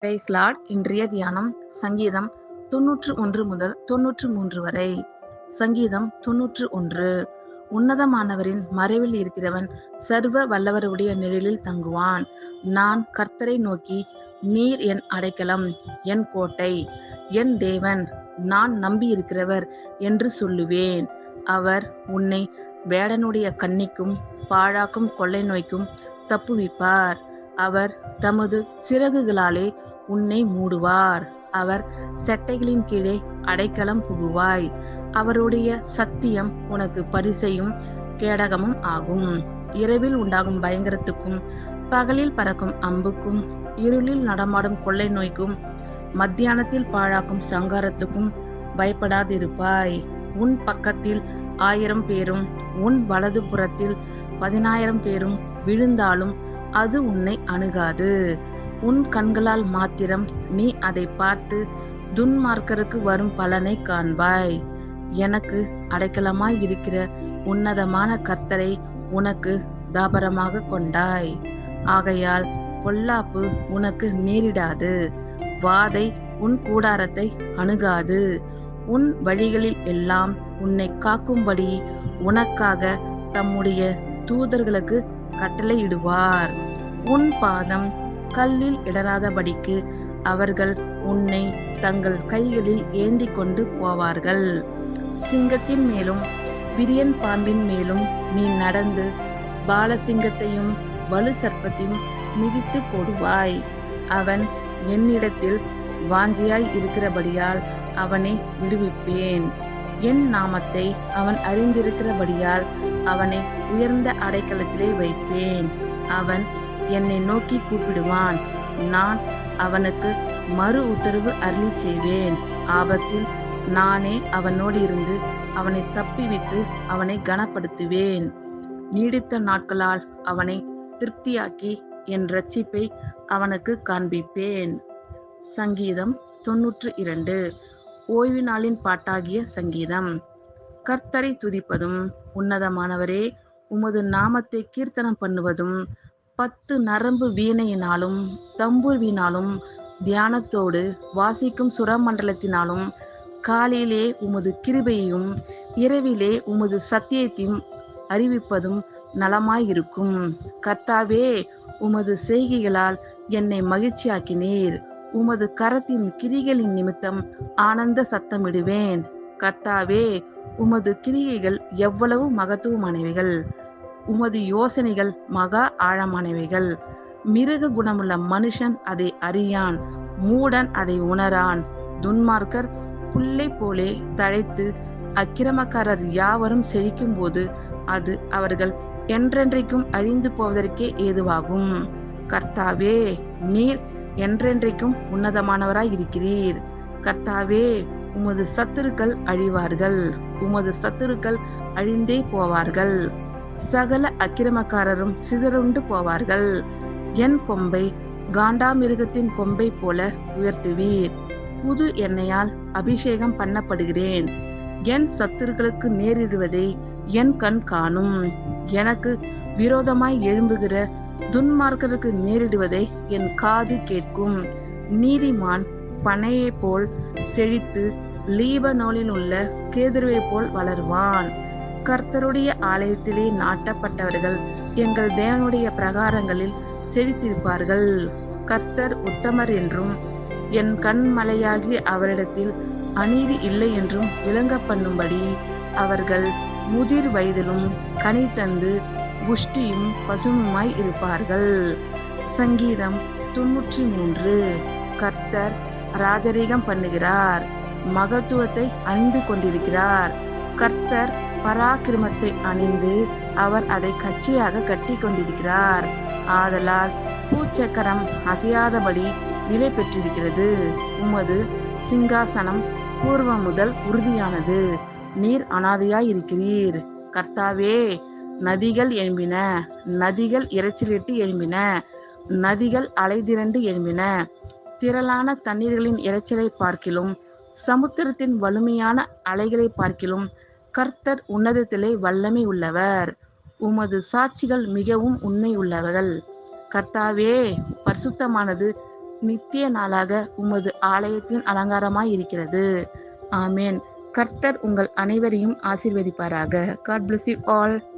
Price Lord. இன்றைய தியானம் சங்கீதம் 91 முதல் 93 வரை. சங்கீதம் 91. உன்னதமானவரின் மறைவில் இருக்கிறவன் சர்வ வல்லவருடைய நிழலில் தங்குவான். நான் கர்த்தரை நோக்கி, நீர் என் அடைக்கலம், என் கோட்டை, என் தேவன், நான் நம்பியிருக்கிறவர் என்று சொல்லுவேன். அவர் உன்னை வேடனுடைய கண்ணிக்கும் பாழாக்கும் கொள்ளை நோய்க்கும் தப்புவிப்பார். அவர் தமது சிறகுகளாலே உன்னை மூடுவார். அவர் செட்டைகளின் கீழே அடைக்கலம் புகுவாய். அவருடைய சத்தியம் உனக்கு பரிசையும் கேடகமும் ஆகும். இரவில் உண்டாகும் பயங்கரத்துக்கும் பகலில் பறக்கும் அம்புக்கும் இருளில் நடமாடும் கொள்ளை நோய்க்கும் மத்தியானத்தில் பாழாக்கும் சங்காரத்துக்கும் பயப்படாதிருப்பாய். உன் பக்கத்தில் 1000 பேரும் உன் வலது புறத்தில் 10,000 பேரும் விழுந்தாலும் அது உன்னை அணுகாது. உன் கண்களால் மாத்திரம் நீ அதை பார்த்து துன்மார்க்கருக்கு வரும் பலனை காண்பாய். எனக்கு அடைக்கலமாய் இருக்கிற உன்னதமான கர்த்தரை உனக்கு தாபரமாக கொண்டாய். ஆகையால் பொல்லாப்பு உனக்கு நேரிடாது, வாதை உன் கூடாரத்தை அணுகாது. உன் வழிகளில் எல்லாம் உன்னை காக்கும்படி உனக்காக தம்முடைய தூதர்களுக்கு கட்டளையிடுவார். உன் பாதம் கல்லில் இடராதபடிக்கு அவர்கள் உன்னை தங்கள் கைகளில் ஏந்தி கொண்டு போவார்கள். சிங்கத்தின் மேலும் விரியன் பாம்பின் மேலும் நீ நடந்து பாலசிங்கத்தையும் வலு சர்ப்பத்தையும் மிதித்து போடுவாய். அவன் என்னிடத்தில் வாஞ்சியாய் இருக்கிறபடியால் அவனை விடுவிப்பேன். என் நாமத்தை அவன் அறிந்திருக்கிறபடியால் அவனை உயர்ந்த அடைக்கலத்திலே வைப்பேன். அவன் என்னை நோக்கி கூப்பிடுவான், நான் அவனுக்கு மறு உத்தரவு அருளி செய்வேன். ஆபத்தில் நானே அவனோடு இருந்து அவனை தப்பிவிட்டு அவனை கனப்படுத்துவேன். நீடித்த நாட்களால் அவனை திருப்தியாக்கி என் இரட்சிப்பை அவனுக்கு காண்பிப்பேன். சங்கீதம் 92. ஓய்வு நாளின் பாட்டாகிய சங்கீதம். கர்த்தரை துதிப்பதும் உன்னதமானவரே உமது நாமத்தை கீர்த்தனம் பண்ணுவதும் 10 நரம்பு வீணையினாலும் தம்புர்வினாலும் தியானத்தோடு வாசிக்கும் சுரமண்டலத்தினாலும் காலையிலே உமது கிருபையையும் இரவிலே உமது சத்தியத்தையும் அறிவிப்பதும் நலமாயிருக்கும். கர்த்தாவே, உமது செய்கைகளால் என்னை மகிழ்ச்சியாக்கினீர். உமது கரத்தின் கிரிகளின் நிமித்தம் ஆனந்த சத்தமிடுவேன். கர்த்தாவே, உமது கிரியைகள் எவ்வளவு மகத்துவமானவைகள்! உமது யோசனைகள் மகா ஆழமானவைகள். மிருக குணமுள்ள மனுஷன் அதை அறியான், மூடன் அதை உணரான். துன்மார்க்கர் புல்லை போலே தழைத்து அக்கிரமக்காரர் யாவரும் செழிக்கும் போது அது அவர்கள் என்றென்றைக்கும் அழிந்து போவதற்கே ஏதுவாகும். கர்த்தாவே, நீர் என்றென்றைக்கும் உன்னதமானவராய் இருக்கிறீர். கர்த்தாவே, உமது சத்துருக்கள் அழிவார்கள், உமது சத்துருக்கள் அழிந்தே போவார்கள். சகல அக்கிரமக்காரரும் சிதறுண்டு போவார்கள். என் கொம்பை காண்டாமிருகத்தின் கொம்பை போல உயர்த்துவீர். புது எண்ணெயால் அபிஷேகம் பண்ணப்படுகிறேன். என் சத்துருக்களுக்கு நேரிடுவதை என் கண் காணும். எனக்கு விரோதமாய் எழும்புகிற துன்மார்க்கருக்கு நேரிடுவதை என் காது கேட்கும். நீதிமான் பனையை போல் செழித்து லீபனோனில் உள்ள கேதுருவை போல் வளருவான். கர்த்தருடைய ஆலயத்திலே நாட்டப்பட்டவர்கள் எங்கள் தேவனுடைய பிரகாரங்களில் செழித்திருப்பார்கள். கர்த்தர் உத்தமர் என்றும் என் கண்மலையாகி அவரிடத்தில் அநீதி இல்லை என்றும் விளங்க பண்ணும்படி அவர்கள் முதிர் வயதிலும் கனி தந்து புஷ்டியும் பசுமுமாய் இருப்பார்கள். சங்கீதம் 93. கர்த்தர் ராஜரீகம் பண்ணுகிறார், மகத்துவத்தை அணிந்து கொண்டிருக்கிறார். கர்த்தர் பராக்கிரமத்தை அணிந்து அவர் அதை கட்சியாக கட்டி கொண்டிருக்கிறார். ஆதலால் பூச்சக்கரம் அசையாதபடி நிலை பெற்றிருக்கிறது. உமது சிங்காசனம் பூர்வம் முதல் உறுதியானது. நீர் அனாதையாய் இருக்கிறீர். கர்த்தாவே, நதிகள் எழும்பின, நதிகள் இரைச்சலிட்டு எழும்பின, நதிகள் அலைதிரண்டு எழும்பின. திரளான தண்ணீர்களின் இரைச்சலை பார்க்கிலும் சமுத்திரத்தின் வலிமையான அலைகளை பார்க்கிலும் கர்த்தர் உன்னதத்திலே வல்லமை உள்ளவர். உமது சாட்சிகள் மிகவும் உண்மை உள்ளவர்கள். கர்த்தாவே, பரிசுத்தமானது நித்திய நாளாக உமது ஆலயத்தின் அலங்காரமாய் இருக்கிறது. ஆமேன். கர்த்தர் உங்கள் அனைவரையும் ஆசீர்வதிப்பாராக. God bless you all.